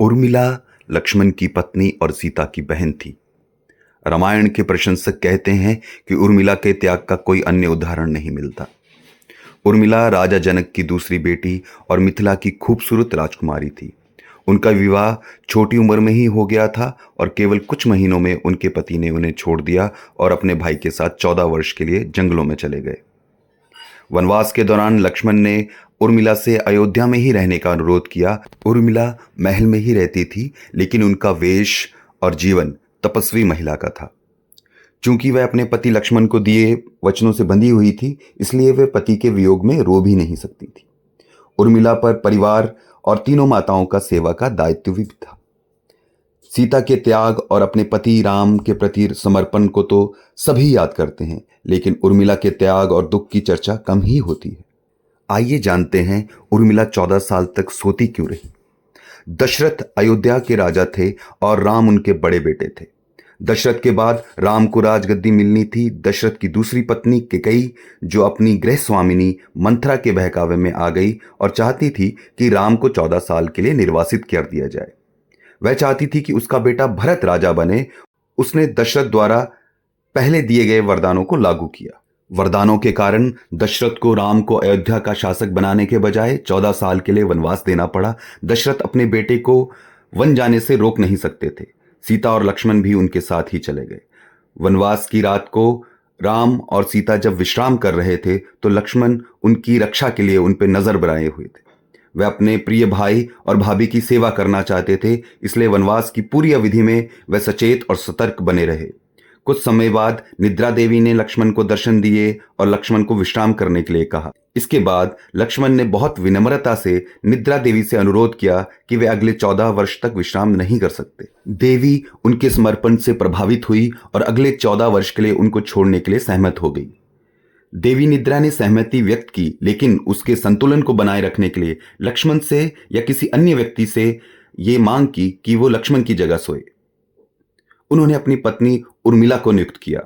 उर्मिला लक्ष्मण की पत्नी और सीता की बहन थी। रामायण के प्रशंसक कहते हैं कि उर्मिला के त्याग का कोई अन्य उदाहरण नहीं मिलता। उर्मिला राजा जनक की दूसरी बेटी और मिथिला की खूबसूरत राजकुमारी थी। उनका विवाह छोटी उम्र में ही हो गया था और केवल कुछ महीनों में उनके पति ने उन्हें छोड़ दिया और अपने भाई के साथ 14 वर्ष के लिए जंगलों में चले गए। वनवास के दौरान लक्ष्मण ने उर्मिला से अयोध्या में ही रहने का अनुरोध किया। उर्मिला महल में ही रहती थी, लेकिन उनका वेश और जीवन तपस्वी महिला का था। चूंकि वह अपने पति लक्ष्मण को दिए वचनों से बंधी हुई थी, इसलिए वह पति के वियोग में रो भी नहीं सकती थी। उर्मिला पर परिवार और तीनों माताओं का सेवा का दायित्व भी था। सीता के त्याग और अपने पति राम के प्रति समर्पण को तो सभी याद करते हैं, लेकिन उर्मिला के त्याग और दुख की चर्चा कम ही होती है। आइए जानते हैं उर्मिला 14 साल तक सोती क्यों रही। दशरथ अयोध्या के राजा थे और राम उनके बड़े बेटे थे। दशरथ के बाद राम को राजगद्दी मिलनी थी। दशरथ की दूसरी पत्नी कैकेयी, जो अपनी गृह स्वामिनी मंथरा के बहकावे में आ गई और चाहती थी कि राम को 14 साल के लिए निर्वासित कर दिया जाए। वह चाहती थी कि उसका बेटा भरत राजा बने। उसने दशरथ द्वारा पहले दिए गए वरदानों को लागू किया। वरदानों के कारण दशरथ को राम को अयोध्या का शासक बनाने के बजाय 14 साल के लिए वनवास देना पड़ा। दशरथ अपने बेटे को वन जाने से रोक नहीं सकते थे। सीता और लक्ष्मण भी उनके साथ ही चले गए। वनवास की रात को राम और सीता जब विश्राम कर रहे थे, तो लक्ष्मण उनकी रक्षा के लिए उन पर नजर बनाए हुए थे। वे अपने प्रिय भाई और भाभी की सेवा करना चाहते थे, इसलिए वनवास की पूरी अवधि में वे सचेत और सतर्क बने रहे। कुछ समय बाद निद्रा देवी ने लक्ष्मण को दर्शन दिए और लक्ष्मण को विश्राम करने के लिए कहा। इसके बाद लक्ष्मण ने बहुत विनम्रता से निद्रा देवी से अनुरोध किया कि वे अगले 14 वर्ष तक विश्राम नहीं कर सकते। देवी उनके समर्पण से प्रभावित हुई और अगले 14 वर्ष के लिए उनको छोड़ने के लिए सहमत हो गई। देवी निद्रा ने सहमति व्यक्त की, लेकिन उसके संतुलन को बनाए रखने के लिए लक्ष्मण से या किसी अन्य व्यक्ति से ये मांग की कि वो लक्ष्मण की जगह सोए। उन्होंने अपनी पत्नी उर्मिला को नियुक्त किया।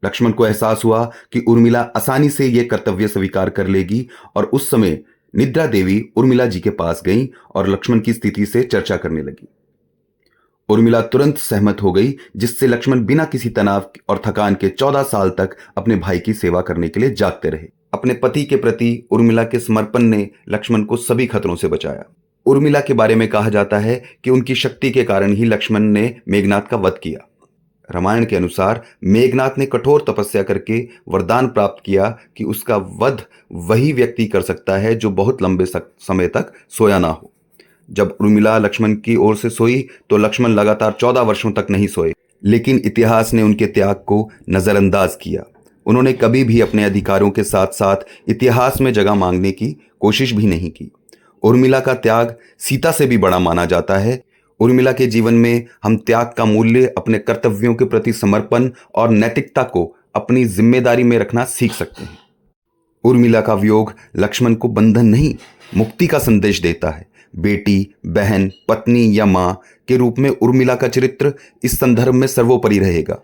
लक्ष्मण को एहसास हुआ कि उर्मिला आसानी से यह कर्तव्य स्वीकार कर लेगी और उस समय निद्रा देवी उर्मिला जी के पास गईं और लक्ष्मण की स्थिति से चर्चा करने लगी। उर्मिला तुरंत सहमत हो गई, जिससे लक्ष्मण बिना किसी तनाव और थकान के 14 साल तक अपने भाई की सेवा करने के लिए जागते रहे। अपने पति के प्रति उर्मिला के समर्पण ने लक्ष्मण को सभी खतरों से बचाया। उर्मिला के बारे में कहा जाता है कि उनकी शक्ति के कारण ही लक्ष्मण ने मेघनाद का वध किया। रामायण के अनुसार मेघनाद ने कठोर तपस्या करके वरदान प्राप्त किया कि उसका वध वही व्यक्ति कर सकता है जो बहुत लंबे समय तक सोया ना हो। जब उर्मिला लक्ष्मण की ओर से सोई तो लक्ष्मण लगातार 14 वर्षों तक नहीं सोए, लेकिन इतिहास ने उनके त्याग को नजरअंदाज किया। उन्होंने कभी भी अपने अधिकारों के साथ साथ इतिहास में जगह मांगने की कोशिश भी नहीं की। उर्मिला का त्याग सीता से भी बड़ा माना जाता है। उर्मिला के जीवन में हम त्याग का मूल्य, अपने कर्तव्यों के प्रति समर्पण और नैतिकता को अपनी जिम्मेदारी में रखना सीख सकते हैं। उर्मिला का वियोग लक्ष्मण को बंधन नहीं, मुक्ति का संदेश देता है। बेटी, बहन, पत्नी या मां के रूप में उर्मिला का चरित्र इस संदर्भ में सर्वोपरि रहेगा।